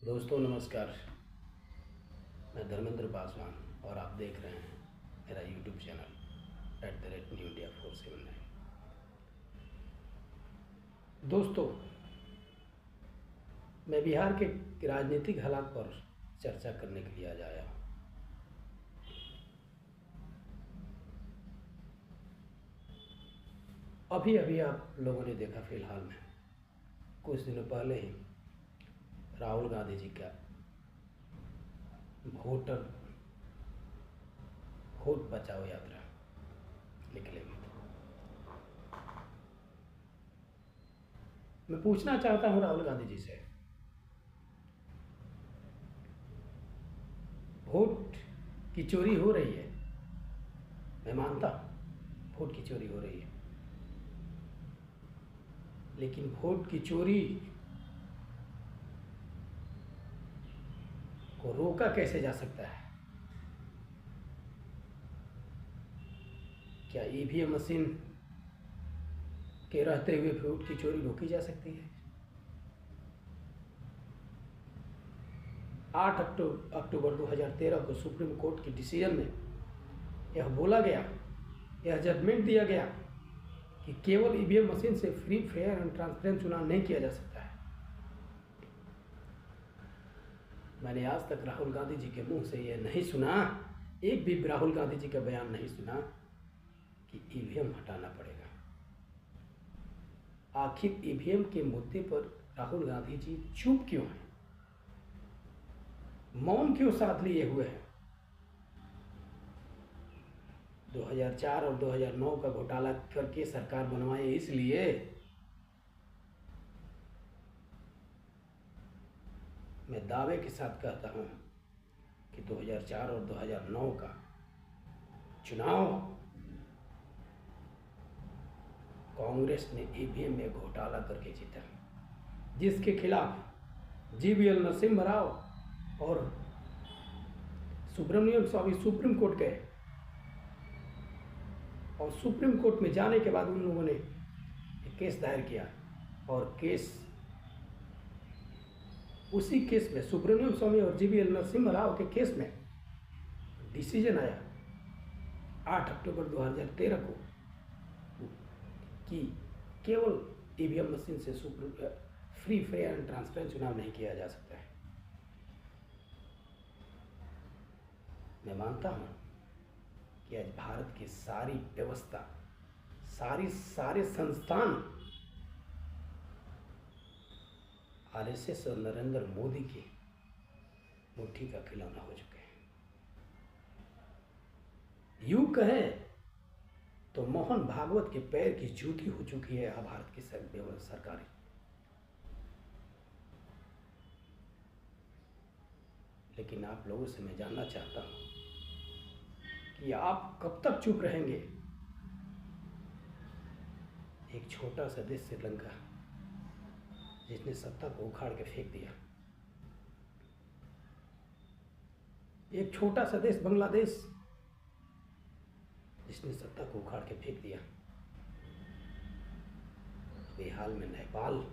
दोस्तों नमस्कार। मैं धर्मेंद्र पासवान और आप देख रहे हैं मेरा यूट्यूब चैनल @न्यू इंडिया 479। दोस्तों, मैं बिहार के राजनीतिक हालात पर चर्चा करने के लिए आज आया हूँ। अभी अभी आप लोगों ने देखा, फिलहाल में कुछ दिनों पहले ही राहुल गांधी जी का वोट बचाओ यात्रा निकलेगी। मैं पूछना चाहता हूं राहुल गांधी जी से, वोट की चोरी हो रही है, मैं मानता हूं वोट की चोरी हो रही है, लेकिन वोट की चोरी को रोका कैसे जा सकता है? क्या ईवीएम मशीन के रहते हुए वोट की चोरी रोकी जा सकती है? 8 अक्टूबर 2013 को सुप्रीम कोर्ट के डिसीजन में यह बोला गया, यह जजमेंट दिया गया कि केवल ईवीएम मशीन से फ्री, फेयर एंड ट्रांसपेरेंट चुनाव नहीं किया जा सकता है। मैंने आज तक राहुल गांधी जी के मुंह से यह नहीं सुना, एक भी राहुल गांधी जी का बयान नहीं सुना कि ईवीएम हटाना पड़ेगा। आखिर ईवीएम के मुद्दे पर राहुल गांधी जी चुप क्यों हैं? मौन क्यों साध लिए हुए हैं? 2004 और 2009 का घोटाला करके सरकार बनवाए, इसलिए मैं दावे के साथ कहता हूं कि 2004 और 2009 का चुनाव कांग्रेस ने ईवीएम में घोटाला करके जीता, जिसके खिलाफ जीवीएल नरसिम्हा राव और सुब्रमण्यम स्वामी सुप्रीम कोर्ट गए, और सुप्रीम कोर्ट में जाने के बाद उन लोगों ने एक केस दायर किया, और उसी केस में सुब्रमण्यम स्वामी और जीवीएल नरसिम्हा राव के केस में डिसीजन आया 8 अक्टूबर 2013 को कि केवल ईवीएम मशीन से फ्री, फेयर एंड ट्रांसपेरेंट चुनाव नहीं किया जा सकता है। मैं मानता हूं कि आज भारत की सारी व्यवस्था, सारे संस्थान आरएसएस और नरेंद्र मोदी की मुट्ठी का खिलौना हो चुके हैं। यूं कहें तो मोहन भागवत के पैर की जूती हो चुकी है भारत की सरकार। लेकिन आप लोगों से मैं जानना चाहता हूं कि आप कब तक चुप रहेंगे? एक छोटा सा देश श्रीलंका, जिसने सत्ता को उखाड़ के फेंक दिया, एक छोटा सा देश बांग्लादेश, जिसने सत्ता को उखाड़ के फेंक दिया, अभी हाल में नेपाल,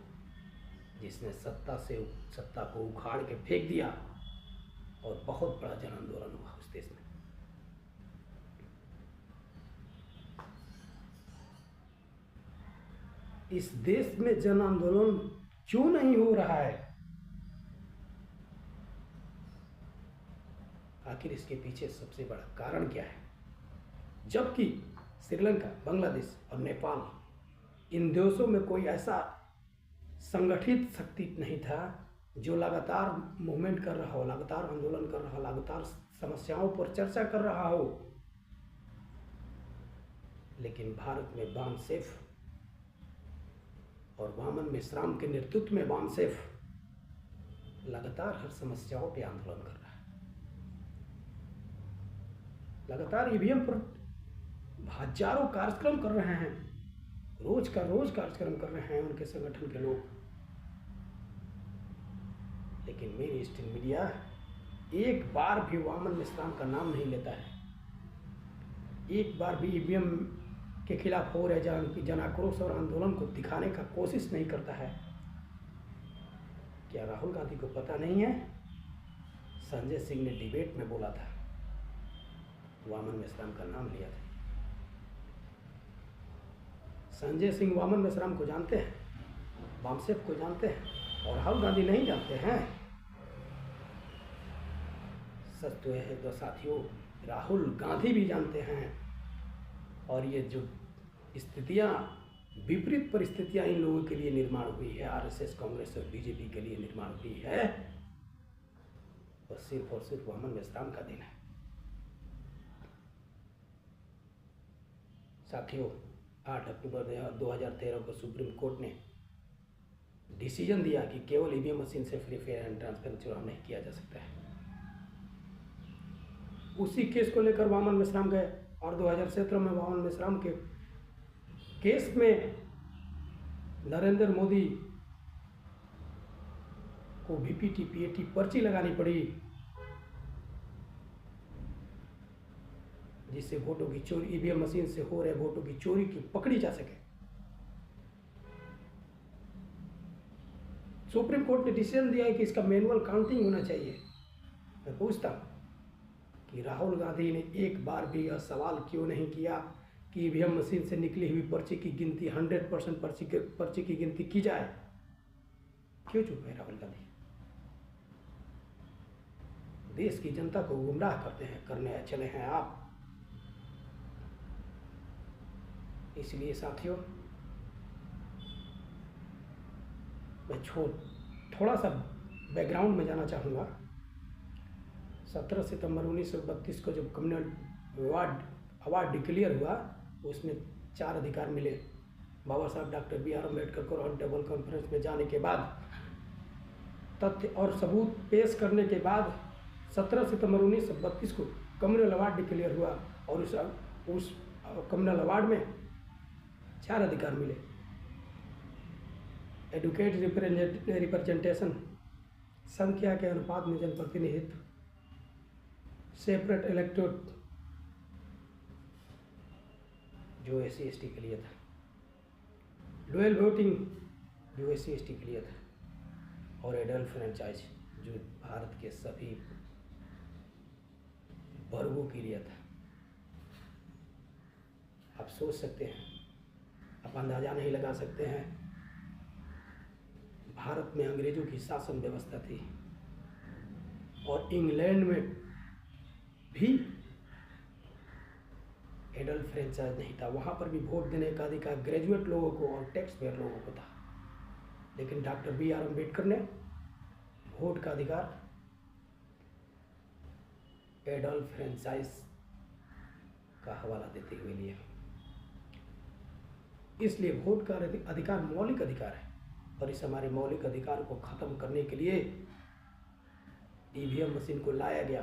जिसने सत्ता को उखाड़ के फेंक दिया, और बहुत बड़ा जन आंदोलन हुआ उस देश में। इस देश में जन आंदोलन क्यों नहीं हो रहा है? आखिर इसके पीछे सबसे बड़ा कारण क्या है? जबकि श्रीलंका, बांग्लादेश और नेपाल, इन देशों में कोई ऐसा संगठित शक्ति नहीं था जो लगातार मूवमेंट कर रहा हो, लगातार आंदोलन कर रहा हो, लगातार समस्याओं पर चर्चा कर रहा हो। लेकिन भारत में बामसेफ और वामन मेश्राम के नेतृत्व में बामसेफ लगातार हर समस्याओं पर आंदोलन कर रहा है। लगातार ईवीएम पर हजारों कार्यक्रम कर रहे हैं, रोज कार्यक्रम कर रहे हैं उनके संगठन के लोग। लेकिन मेन स्ट्रीम मीडिया एक बार भी वामन मेश्राम का नाम नहीं लेता है, एक बार भी ईवीएम के खिलाफ हो रहे जन आक्रोश और आंदोलन को दिखाने का कोशिश नहीं करता है क्या राहुल गांधी को पता नहीं है? संजय सिंह ने डिबेट में बोला था, वामन मेश्राम का नाम लिया था। संजय सिंह वामन मेश्राम को जानते हैं, वामसेप को जानते हैं, और राहुल गांधी नहीं जानते हैं। सच तो यह है तो साथियों, राहुल गांधी भी जानते हैं। और ये जो स्थितियां, विपरीत परिस्थितियां इन लोगों के लिए निर्माण हुई है, आरएसएस, कांग्रेस और बीजेपी के लिए निर्माण हुई है, और सिर्फ वामन मेश्राम का दिन है। साथियों, 8 अक्टूबर 2013 को सुप्रीम कोर्ट ने डिसीजन दिया कि केवल ईवीएम मशीन से फ्री, फेयर एंड ट्रांसपेरेंट चुनाव नहीं किया जा सकता है। उसी केस को लेकर वामन मेश्राम गए, और 2017 में वामन मेश्राम के केस में नरेंद्र मोदी को वीपीटी पीएटी पर्ची लगानी पड़ी, जिससे वोटों की चोरी, ईवीएम मशीन से हो रहे वोटों की चोरी की पकड़ी जा सके। सुप्रीम कोर्ट ने डिसीजन दिया है कि इसका मैनुअल काउंटिंग होना चाहिए। मैं पूछता हूं कि राहुल गांधी ने एक बार भी यह सवाल क्यों नहीं किया कि ईवीएम मशीन से निकली हुई पर्ची की गिनती 100% पर्ची की गिनती की जाए? क्यों चुप है राहुल गांधी? देश की जनता को गुमराह करने चले हैं आप। इसलिए साथियों, मैं थोड़ा सा बैकग्राउंड में जाना चाहूँगा। 17 सितंबर 1932 को जब कम्युनल अवार्ड डिक्लेयर हुआ, उसमें 4 अधिकार मिले। बाबा साहब डॉक्टर B.R. अम्बेडकर को राउंड टेबल कॉन्फ्रेंस में जाने के बाद, तथ्य और सबूत पेश करने के बाद 17 सितंबर 1932 को कम्युनल अवार्ड डिक्लेयर हुआ, और उस कम्युनल अवार्ड में 4 अधिकार मिले। एडुकेट रिप्रेजेंटेशन, संख्या के अनुपात में जनप्रतिनिधित्व, सेपरेट इलेक्टोरेट जो SC/ST के लिए था, डुअल वोटिंग जो SC/ST के लिए था, और एडल्ट फ्रेंचाइज जो भारत के सभी वर्गों के लिए था। आप सोच सकते हैं, आप अंदाजा नहीं लगा सकते हैं, भारत में अंग्रेजों की शासन व्यवस्था थी, और इंग्लैंड में भी एडल्ट फ्रेंचाइज नहीं था। वहाँ पर भी वोट देने का अधिकार ग्रेजुएट लोगों को और टैक्स पेयर लोगों को था, लेकिन डॉक्टर B.R. अम्बेडकर ने वोट का अधिकार एडल्ट फ्रेंचाइज का हवाला देते हुए लिया। इसलिए वोट का अधिकार मौलिक अधिकार है, और इस हमारे मौलिक अधिकार को खत्म करने के लिए ईवीएम मशीन को लाया गया,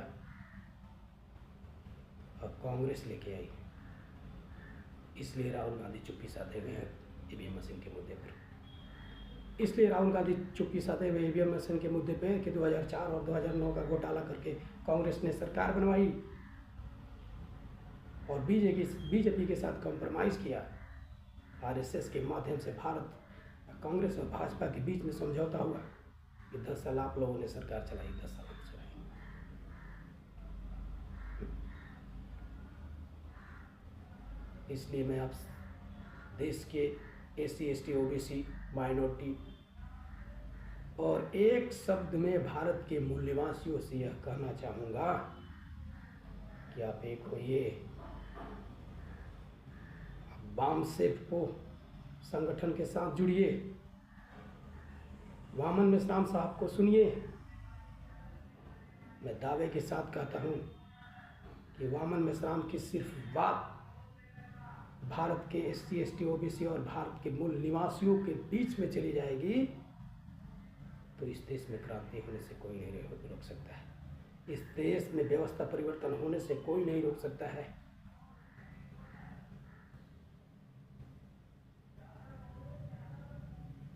और कांग्रेस लेके आई। इसलिए राहुल गांधी चुप्पी साधे हुए हैं ईवीएम मशीन के मुद्दे पर। इसलिए राहुल गांधी चुप्पी साधे हुए ईवीएम मशीन के मुद्दे पे कि 2004 और 2009 का घोटाला करके कांग्रेस ने सरकार बनवाई और बीजेपी के साथ कॉम्प्रोमाइज़ किया। आरएसएस के माध्यम से भारत, कांग्रेस और भाजपा के बीच में समझौता हुआ कि 10 साल आप लोगों ने सरकार चलाई, 10 साल चलाई। इसलिए मैं आप देश के SC/ST, OBC, माइनॉरिटी और एक शब्द में भारत के मूल निवासियों से यह कहना चाहूँगा कि आप एक होइए, वामसेप को संगठन के साथ जुड़िए, वामन मेश्राम साहब को सुनिए। मैं दावे के साथ कहता हूँ कि वामन मेश्राम की सिर्फ बात भारत के SC/ST, OBC और भारत के मूल निवासियों के बीच में चली जाएगी तो इस देश में क्रांति होने से कोई नहीं रोक सकता है। इस देश में व्यवस्था परिवर्तन होने से कोई नहीं रोक सकता है।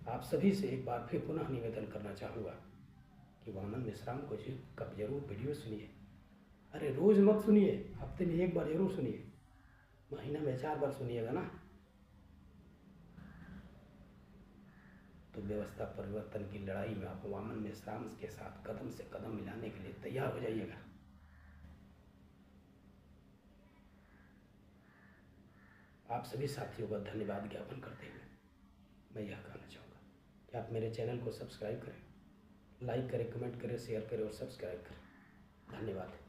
आप सभी से एक बार फिर पुनः निवेदन करना चाहूँगा कि वामन मेश्राम को कब जरूर वीडियो सुनिए। अरे रोज़ मत सुनिए, हफ्ते में एक बार जरूर सुनिए, महीना में 4 बार सुनिएगा ना। तो व्यवस्था परिवर्तन की लड़ाई में आप वामन मेश्राम के साथ कदम से कदम मिलाने के लिए तैयार हो जाइएगा। आप सभी साथियों का धन्यवाद ज्ञापन करते हुए मैं यह कहना चाहूँगा कि आप मेरे चैनल को सब्सक्राइब करें, लाइक करें, कमेंट करें, शेयर करें और सब्सक्राइब करें। धन्यवाद।